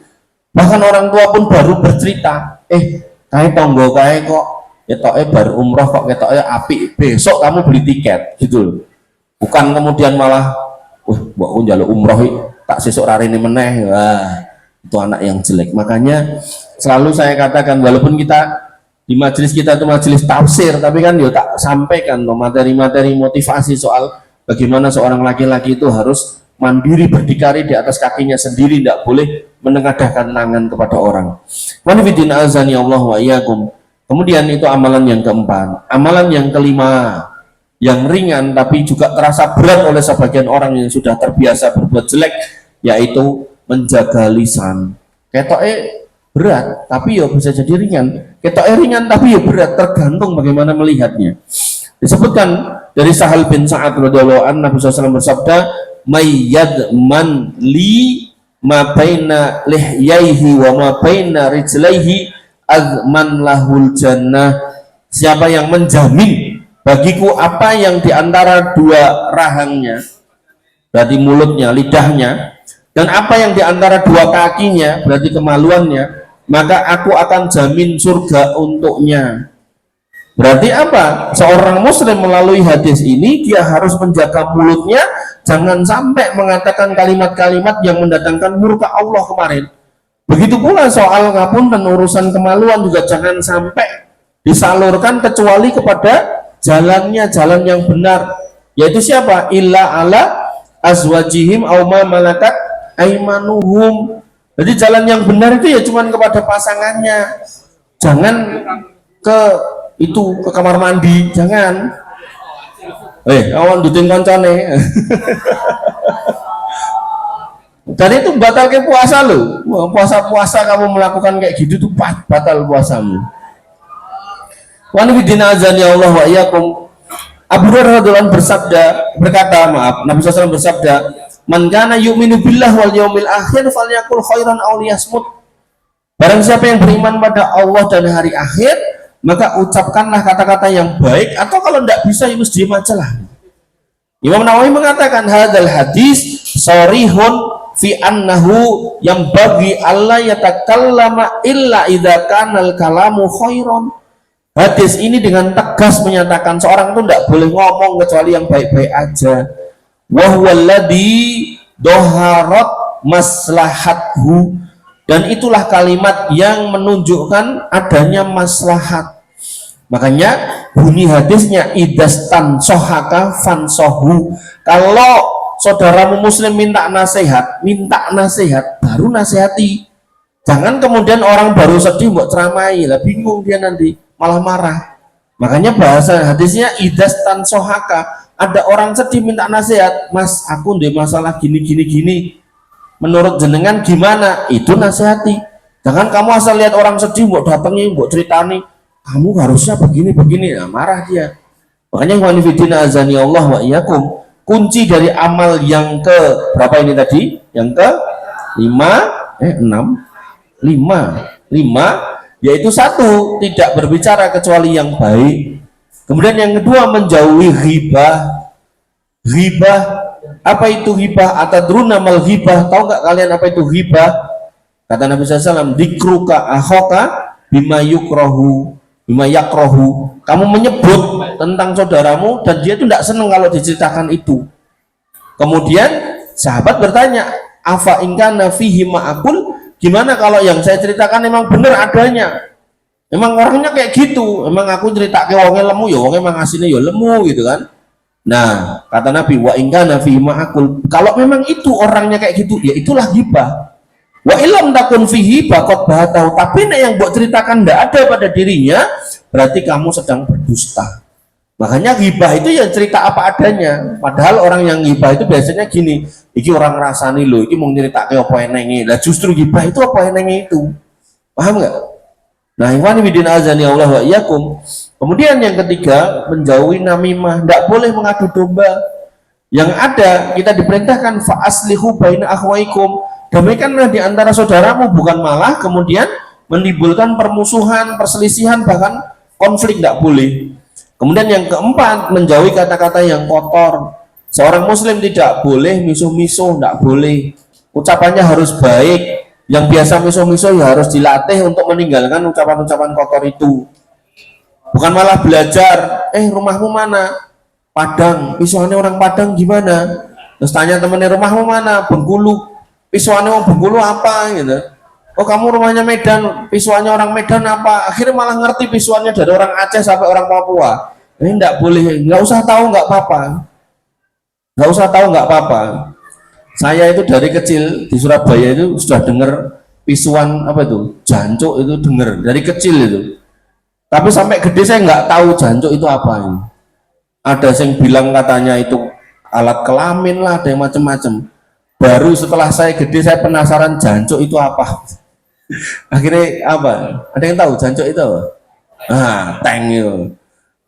Bahkan orang tua pun baru bercerita, kayak tonggo kayak kok ketoknya baru umroh kok ketoknya api, besok kamu beli tiket, gitu. Bukan kemudian malah mbok njaluk umroh tak sesuk rari ini meneh. Wah, itu anak yang jelek. Makanya selalu saya katakan, walaupun kita di majelis kita itu majelis tafsir, tapi kan yo tak sampaikan loh materi-materi motivasi soal bagaimana seorang laki-laki itu harus mandiri, berdikari di atas kakinya sendiri, tidak boleh menengadahkan tangan kepada orang. Wanifidin azani Allah wa iyyakum. Kemudian itu amalan yang keempat. Amalan yang kelima, yang ringan tapi juga terasa berat oleh sebagian orang yang sudah terbiasa berbuat jelek, yaitu menjaga lisan. Ketoknya berat tapi ya bisa jadi ringan. Ketoknya ringan tapi ya berat, tergantung bagaimana melihatnya. Disebutkan dari Sahal bin Sa'ad radhiyallahu anhu, Nabi SAW bersabda, mayyadman li ma baina lihyaihi wa ma baina rijlaihi azman lahul jannah. Siapa yang menjamin bagiku apa yang diantara dua rahangnya, berarti mulutnya, lidahnya, dan apa yang diantara dua kakinya, berarti kemaluannya, maka aku akan jamin surga untuknya. Berarti apa? Seorang muslim melalui hadis ini, dia harus menjaga mulutnya, jangan sampai mengatakan kalimat-kalimat yang mendatangkan murka Allah kemarin. Begitu pula soal ngapunten, urusan kemaluan juga jangan sampai disalurkan kecuali kepada jalan yang benar, yaitu siapa? Illa ala azwajihim aw ma malakat aimanuhum. Jadi jalan yang benar itu ya cuman kepada pasangannya, jangan ke kamar mandi, jangan. Awan dutin koncone. Dan itu batal ke puasa lo. Puasa kamu melakukan kayak gitu tuh batal puasamu. Wa nabiyina azani Allah wa iyyakum. Abu Hurairah radhiyallahu berkata, Nabi SAW bersabda, man kana yu'minu billah wal yaumil akhir falyakul khairan aw liyasmut. Barang siapa yang beriman pada Allah dan hari akhir, maka ucapkanlah kata-kata yang baik, atau kalau tidak bisa ya diam aja lah. Imam Nawawi mengatakan hadzal hadis sharihun fi annahu yang bagi Allah yatakallama illa idza kanal kalamu khairan. Hadis ini dengan tegas menyatakan seorang itu tidak boleh ngomong kecuali yang baik-baik aja. Wa huwa alladzi dhaharat maslahathu, Dan itulah kalimat yang menunjukkan adanya maslahat. Makanya bunyi hadisnya idastan sohaka fansohu. Kalau saudaramu muslim minta nasihat baru nasihati. Jangan kemudian orang baru sedih buat ceramai lah, bingung dia nanti malah marah. Makanya bahasa hadisnya idastan sohaka. Ada orang sedih minta nasihat, mas aku ndek masalah gini gini gini, menurut jenengan gimana? Itu nasihati. Jangan kamu asal lihat orang sedih buat datangi buat ceritani, kamu harusnya begini begini, nah, marah dia. Makanya wanifidina azani Allah wa iyyakum, kunci dari amal yang ke berapa ini tadi? Yang ke 5 yaitu satu, tidak berbicara kecuali yang baik. Kemudian yang kedua, menjauhi ghibah. Ghibah, apa itu ghibah? Atadruna mal ghibah? Tahu nggak kalian apa itu ghibah? Kata Nabi SAW, dikruka akhoka bima yukrohu bima yakrohu. Kamu menyebut tentang saudaramu dan dia itu tidak senang kalau diceritakan itu. Kemudian sahabat bertanya, afa ingkana fihi ma'akul, gimana kalau yang saya ceritakan memang benar adanya, memang orangnya kayak gitu, memang aku cerita ke wongnya lemu, ya wongnya memang aslinya ya lemu gitu kan. Nah kata Nabi, wa ingkana fihi ma'akul, kalau memang itu orangnya kayak gitu, ya itulah ghibah. Wa ilam takun fihi bakot bahatau, tapi yang buat ceritakan tidak ada pada dirinya, berarti kamu sedang berdusta. Makanya ghibah itu ya cerita apa adanya. Padahal orang yang ghibah itu biasanya gini, iki orang rasani lo, iki mau cerita ke apa enenge. Lah justru ghibah itu apa enenge itu, paham nggak? Nah ikhwan fillah azani Allah wa iyyakum. Kemudian yang ketiga, menjauhi namimah, tidak boleh mengadu domba. Yang ada kita diperintahkan fa aslihu baina akhwaikum, damaikanlah di antara saudaramu, bukan malah kemudian menimbulkan permusuhan, perselisihan, bahkan konflik, tidak boleh. Kemudian yang keempat, menjauhi kata-kata yang kotor. Seorang muslim tidak boleh misuh-misuh, tidak boleh. Ucapannya harus baik. Yang biasa misuh-misuh ya harus dilatih untuk meninggalkan ucapan-ucapan kotor itu. Bukan malah belajar, rumahmu mana? Padang, pisuannya orang Padang gimana? Terus tanya temennya, rumahmu mana? Bengkulu, pisuannya orang Bengkulu apa gitu. Oh kamu rumahnya Medan, pisuannya orang Medan apa? Akhirnya malah ngerti pisuannya dari orang Aceh sampai orang Papua. Ini enggak boleh, nggak usah tahu nggak apa-apa, nggak usah tahu nggak apa-apa. Saya itu dari kecil di Surabaya itu sudah dengar pisuan apa itu jancuk, itu dengar dari kecil itu. Tapi sampai gede saya nggak tahu jancuk itu apa ini. Ada yang bilang katanya itu alat kelamin lah, ada yang macam-macam. Baru setelah saya gede saya penasaran jancuk itu apa. Akhirnya apa? Ada yang tahu jancuk itu apa? Tank itu.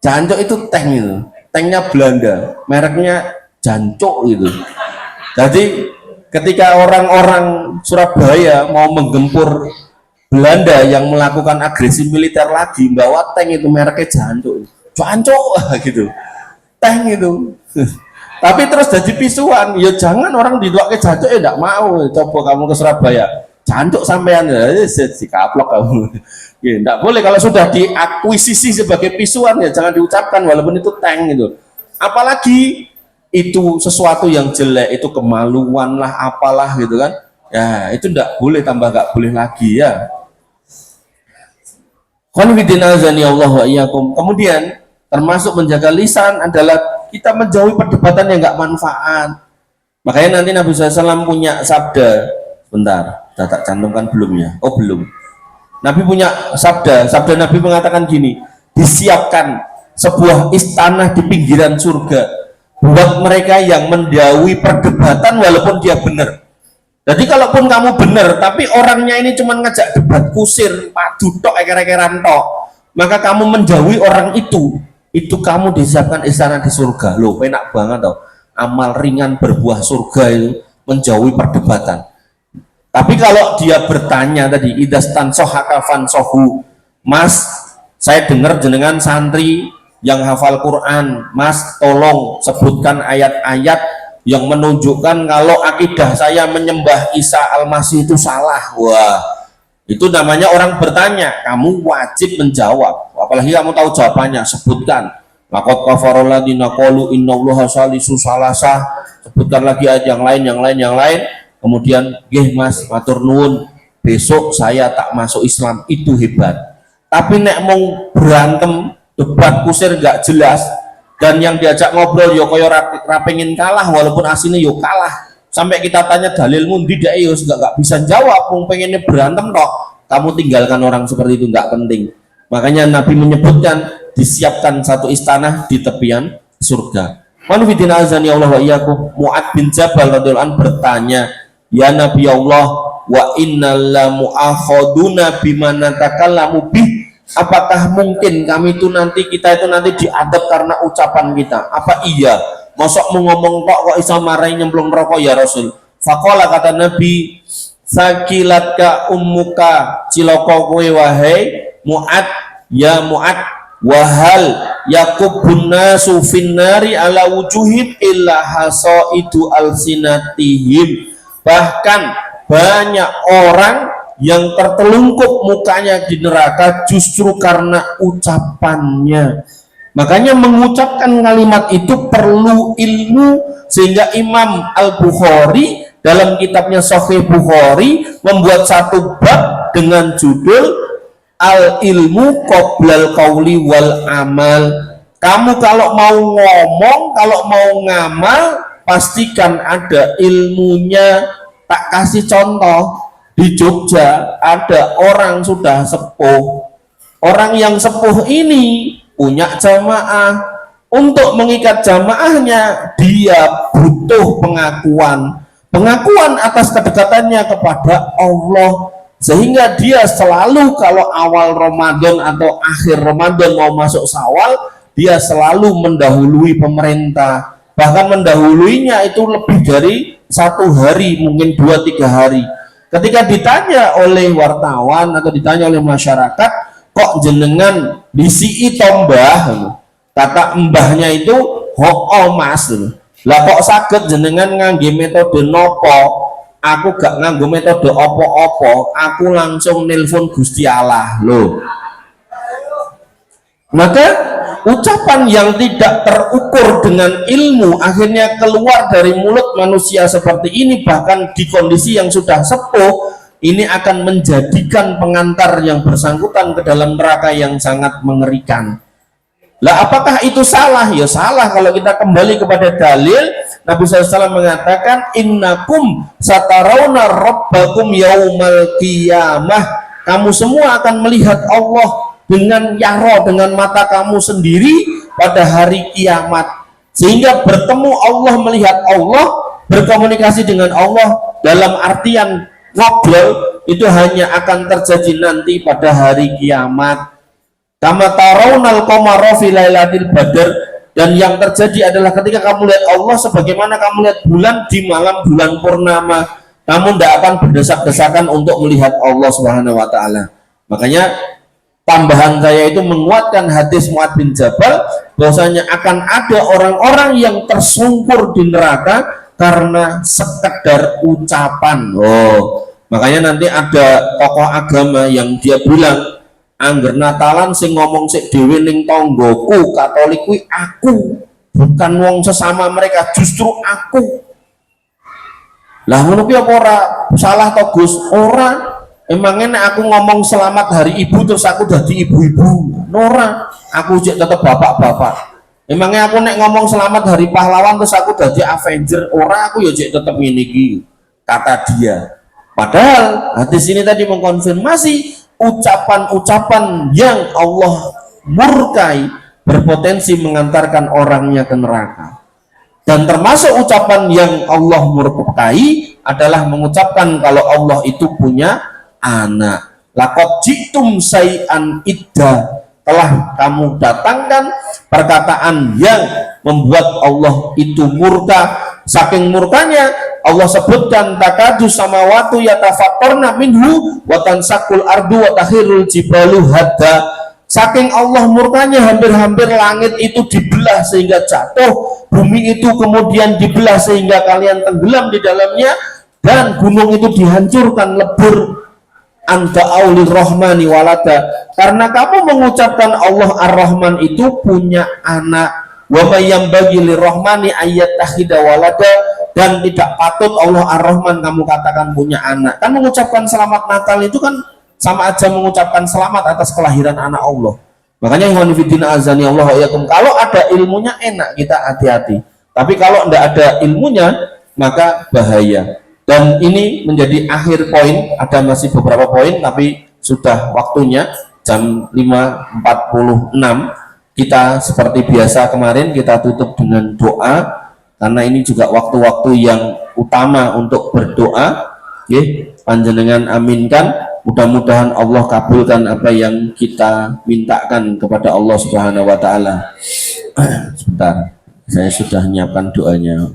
Jancuk itu tank itu. Tanknya Belanda, mereknya jancuk gitu. Jadi ketika orang-orang Surabaya mau menggempur Belanda yang melakukan agresi militer lagi, bawa tank itu mereknya jancuk. Jancuk gitu. Tank itu. Tapi terus jadi pisuan, ya jangan orang diluak ke jancuk ya tidak mau. Coba kamu ke Surabaya, jancuk sampean ya dikaplok kamu. Ya tidak boleh, kalau sudah diakuisisi sebagai pisuan ya jangan diucapkan walaupun itu tank gitu. Apalagi itu sesuatu yang jelek, itu kemaluan lah apalah gitu kan. Ya itu tidak boleh, tambah nggak boleh lagi ya. Kemudian termasuk menjaga lisan adalah kita menjauhi perdebatan yang nggak manfaat. Makanya nanti Nabi SAW punya sabda, sebentar, saya tak cantumkan belum ya? Oh belum. Nabi punya sabda Nabi mengatakan gini, disiapkan sebuah istana di pinggiran surga buat mereka yang menjauhi perdebatan walaupun dia benar. Jadi kalaupun kamu benar, tapi orangnya ini cuma ngajak debat kusir, padu tok, eker-ekeran tok, maka kamu menjauhi orang itu kamu disiapkan istana di surga. Loh, enak banget tau. Amal ringan berbuah surga itu menjauhi perdebatan. Tapi kalau dia bertanya tadi, idastan sohaka fan sohu, mas, saya dengar jenengan santri yang hafal Quran, mas tolong sebutkan ayat-ayat yang menunjukkan kalau akidah saya menyembah Isa Al-Masih itu salah. Wah, itu namanya orang bertanya, kamu wajib menjawab. Apalagi kamu tahu jawabannya, sebutkan. Laqad kafara alladziina qalu innallaha salisu salasah. Sebutkan lagi ayat yang lain. Kemudian, nggih Mas, matur nuwun. besok saya tak masuk Islam, itu hebat. Tapi nek mau berantem debat kusir nggak jelas dan yang diajak ngobrol yo koyo rapengin kalah walaupun aslinya yo kalah, sampai kita tanya dalilmu tidak, yo nggak bisa jawab, mau pengennya berantem tok, kamu tinggalkan orang seperti itu, nggak penting. Makanya Nabi menyebutkan disiapkan satu istana di tepian surga. Manufidin azani Allah wa iyyakum. Mu'ad bin Jabal radhiyallahu anhu bertanya, ya Nabi Allah, wa innal la mu'akhaduna bima natakallamu bih. Apakah mungkin kita itu nanti diadab karena ucapan kita? Apa iya? Mosok mau ngomong kok bisa marahin nyemplung rokok ya Rasul? Faqala, kata Nabi, sakilatka ummuka, ciloko kowe wahai Mu'ad, ya Mu'ad, wahal yakubun nasu finnari ala wujuhim illa hasaidu alsinatihim. Bahkan banyak orang yang tertelungkup mukanya di neraka justru karena ucapannya. Makanya mengucapkan kalimat itu perlu ilmu, sehingga Imam Al-Bukhari dalam kitabnya Sahih Bukhari membuat satu bab dengan judul Al-ilmu qoblal qauli wal amal. Kamu kalau mau ngomong, kalau mau ngamal, pastikan ada ilmunya. Tak kasih contoh, di Jogja ada orang sudah sepuh. Orang yang sepuh ini punya jamaah. Untuk mengikat jamaahnya, dia butuh pengakuan atas kedekatannya kepada Allah, sehingga dia selalu kalau awal Ramadan atau akhir Ramadan mau masuk Syawal, dia selalu mendahului pemerintah, bahkan mendahuluinya itu lebih dari 1 hari, mungkin 2-3 hari. Ketika ditanya oleh wartawan atau ditanya oleh masyarakat, kok jenengan disi tombah, kata mbahnya itu ho mas, lah kok saged jenengan ngangge metode nopo? Aku gak nganggo metode opo-opo, aku langsung nelpon Gusti Allah loh. Maka ucapan yang tidak terukur dengan ilmu akhirnya keluar dari mulut manusia seperti ini, bahkan di kondisi yang sudah sepuh, ini akan menjadikan pengantar yang bersangkutan ke dalam neraka yang sangat mengerikan. Lah apakah itu salah? Ya salah kalau kita kembali kepada dalil. Nabi SAW mengatakan, innakum satarawna rabbakum yaumal qiyamah. Kamu semua akan melihat Allah dengan yaro, dengan mata kamu sendiri pada hari kiamat. Sehingga bertemu Allah, melihat Allah, berkomunikasi dengan Allah dalam artian ngobrol, itu hanya akan terjadi nanti pada hari kiamat. Kama tarawnal qamara fi lailatul badr, dan yang terjadi adalah ketika kamu lihat Allah sebagaimana kamu lihat bulan di malam bulan purnama, kamu tidak akan berdesak-desakan untuk melihat Allah Subhanahu wa taala. Makanya tambahan saya itu menguatkan hadis Mu'ad bin Jabal bahwasanya akan ada orang-orang yang tersungkur di neraka karena sekedar ucapan. Makanya nanti ada tokoh agama yang dia bilang, angger Natalan sing ngomong sik dhewe ning tanggoku Katolik kuwi aku, bukan wong sesama mereka, justru aku. Lah ngono kuwi apa ora salah to Gus? Ora. Emangnya aku ngomong selamat hari ibu terus aku jadi ibu-ibu? Ora. Aku jek tetep bapak-bapak. Emangnya aku nek ngomong selamat hari pahlawan terus aku jadi Avenger? Ora, aku ya jek tetep ngene iki, kata dia. Padahal hadis ini tadi mengkonfirmasi ucapan-ucapan yang Allah murkai berpotensi mengantarkan orangnya ke neraka. Dan termasuk ucapan yang Allah murkai adalah mengucapkan kalau Allah itu punya anak. Laqad jitum say'an idda, telah kamu datangkan perkataan yang membuat Allah itu murka. Saking murkanya Allah sebutkan takadu samawatu yatafattarna minhu wa tansakul ardu wa takhirul jibalu hadda. Saking Allah murkanya hampir-hampir langit itu dibelah sehingga jatuh, bumi itu kemudian dibelah sehingga kalian tenggelam di dalamnya, dan gunung itu dihancurkan lebur. Anta aulir rahmani walada, karena kamu mengucapkan Allah ar-Rahman itu punya anak. Wa may yambaghi lirrahmani ayyattakhidha walada, dan tidak patut Allah Ar-Rahman kamu katakan punya anak. Kan mengucapkan selamat Natal itu kan sama aja mengucapkan selamat atas kelahiran anak Allah. Makanya ikhwan fillah azani Allah wa iyyakum, kalau ada ilmunya enak kita hati-hati. Tapi kalau tidak ada ilmunya maka bahaya. Dan ini menjadi akhir poin, ada masih beberapa poin tapi sudah waktunya jam 5.46. Kita seperti biasa kemarin kita tutup dengan doa karena ini juga waktu-waktu yang utama untuk berdoa. Panjenengan aminkan, mudah-mudahan Allah kabulkan apa yang kita mintakan kepada Allah Subhanahu wa taala. Sebentar, saya sudah menyiapkan doanya.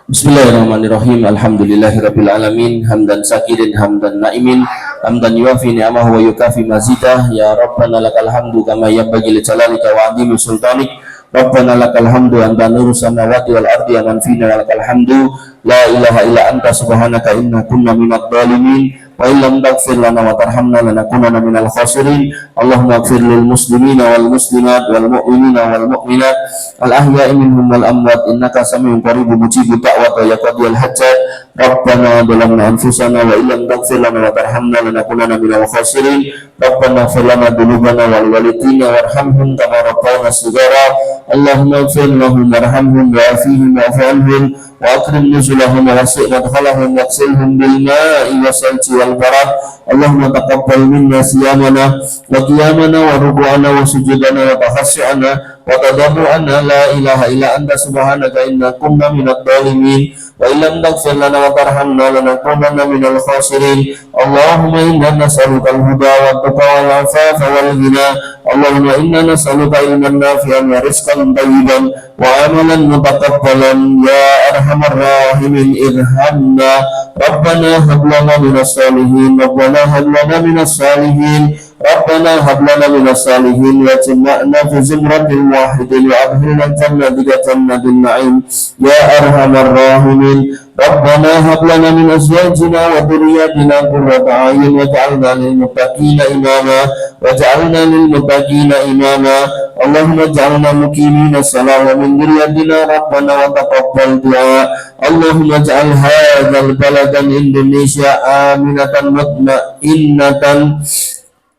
Bismillahirrahmanirrahim. Alhamdulillahirabbil alamin, hamdan sakirin hamdan naimin, hamdan yuafi ni'amahu wa yukafi mazidah. Ya Rabbana lakal hamdu kama yanbaghi li jalalika wa 'azimi sultanik. Rabbana lakal hamdu anta nurus samawati wal ardi wa man fina lakal hamdu la ilaha illa anta subhanaka inna kunna minadh dhalimin wa illam taghfir lana wa tarhamna lanakunanna minal khasirin. Allahumma ighfir lil muslimina wal muslimat wal mu'minina wal mu'minat al ahya'i minhum wal amwat innaka samiun qaribun mujibud da'wat ya qadiyal hajat. Rabbana zalamna anfusana wa illam taghfir lana wa tarhamna lanakunanna minal khasirin. Rabbana ighfir lana dhunubana wal walidina warhamhum kama rabbayana shighara. Allahumma ighfir lahum warhamhum wa'afihim wa'fu anhum wa akrim nuzulahum wa wasi' madkhalahum waghsilhum bil ma'i wasalji wal barad. Allahumma taqabbal minna siyamana wa qiyamana wa ruku'ana wa sujudana wa takhassu'ana wa tadarru'ana la ilaha illa anta subhanaka inna kunna minadh dhalimin wa illam taghfir lana wa tarhamna lanakunanna minal khasirin. Allahumma inna nas'aluka al-huda wa at-tuqa wal 'afafa wal ghina. Allahumma inna nas'aluka ilman nafi'an wa rizqan thayyiban wa amalan mutaqabbalan ya arhamar rahimin irhamna. Rabbana hab lana minas salihin, Rabbana hab lana minas salihin, Rabbana hab lana minas salihin wa jama'na fi zumratil muwahhidin wa adkhilna jannatika jannatin na'im ya arhamar rahimin. Rabbana hab lana min azwajina wa dhurriyyatina qurrata a'yun waj'alna lil muttaqina imama waj'alna lil muttaqina imama. Allahumma ij'alna muqimina shalah wa min dhurriyyatina rabbana wa taqabbal du'a. Allahumma ij'al hadzal baladan Indonesia aminatan mutma'innatan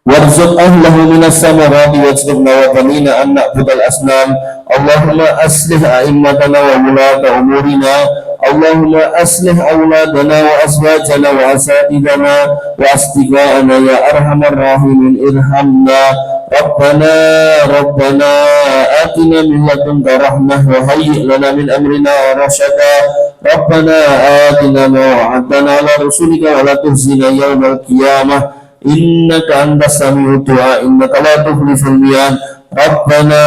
warzuq ahlahu minas samarati waj'alna wa banina an na'budal asnam. Allahumma aslih a'immatana wa wulata umurina. Allahumma aslih awladana wa azwajana wa asatidana wa asdiqaana ya arhamar rahimin irhamna. Rabbana atina min ladunka rahmah wa hayyi' lana min amrina rasyada. Rabbana atina ma wa'adtana ala rusulika wa la tuhzina yawmal qiyamah innaka antas sami'ud du'a innaka la tukhliful mi'ad. Rabbana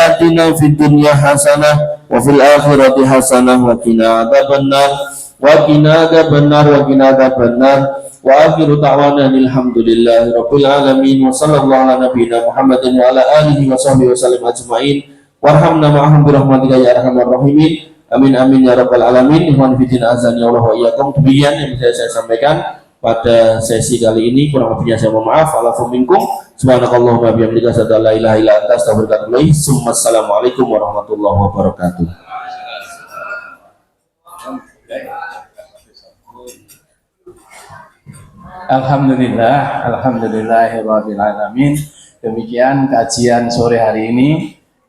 atina fid dunya hasanah wa fil akhirati hasanah wa qina adzabannar wa qina adzabannar wa qina adzabannar. Wa akhiru ta'wana alhamdulillahi rabbil alamin wa sallallahu ala nabiyyina Muhammadin wa ala alihi wa sahbihi wa sallam ajma'in. Warhamna ma'ahum birahmatika ya arhamar rahimin. Amin amin ya rabbal alamin. Ikhwan fillah azani Allah wa iyyakum. Demikian yang bisa saya sampaikan pada sesi kali ini, kurang lebihnya saya mohon maaf. Alafu minkum. Subhanakallahumma bihamdika asyhadu an la ilaha illa anta astaghfiruka wa atubu ilaik. Assalamualaikum warahmatullahi wabarakatuh. Alhamdulillah, alhamdulillahirabbil alamin. Demikian kajian sore hari ini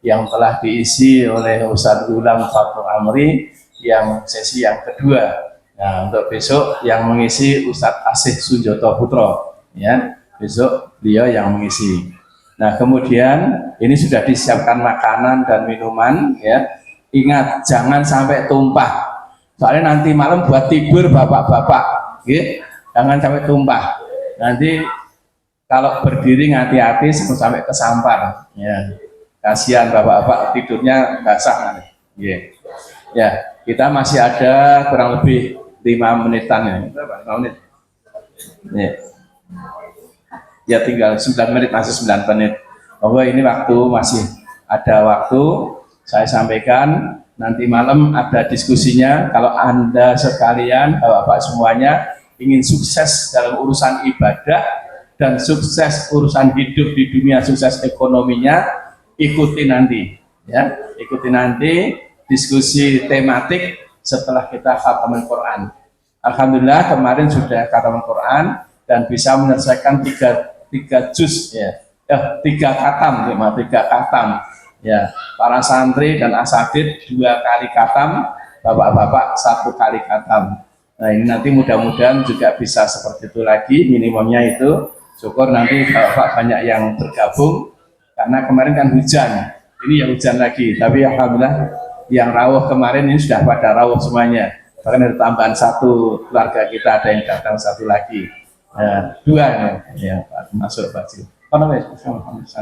yang telah diisi oleh Ustadz Ulam Fatul Amri yang sesi yang kedua. Nah, untuk besok yang mengisi Ustadz Asih Sunjoto Putro, ya, besok beliau yang mengisi. Nah, kemudian ini sudah disiapkan makanan dan minuman, ya. Ingat jangan sampai tumpah. Soalnya nanti malam buat tidur bapak-bapak, gitu. Jangan sampai tumpah. Nanti kalau berdiri hati-hati sampai kesampar. Ya, kasihan bapak-bapak tidurnya basah nanti. Ya, ya, kita masih ada kurang lebih 5 menitan ya. Berapa? 5 menit. Ya. Ya tinggal 9 menit, masih 9 menit. Bahwa ini waktu masih ada waktu. Saya sampaikan nanti malam ada diskusinya. Kalau Anda sekalian, bapak-bapak semuanya ingin sukses dalam urusan ibadah dan sukses urusan hidup di dunia, sukses ekonominya, ikuti nanti ya, ikuti nanti diskusi tematik setelah kita khataman Quran. Alhamdulillah kemarin sudah khataman Quran dan bisa menyelesaikan tiga juz ya, tiga khatam ya, para santri dan asatid 2 kali khatam, bapak-bapak 1 kali khatam. Nah ini nanti mudah-mudahan juga bisa seperti itu lagi, minimumnya itu. Syukur nanti bapak banyak yang bergabung karena kemarin kan hujan, ini ya hujan lagi, tapi alhamdulillah yang rawuh kemarin ini sudah pada rawuh semuanya, bahkan ada tambahan 1 keluarga kita, ada yang datang 1 lagi, 2 ya, masuk baju.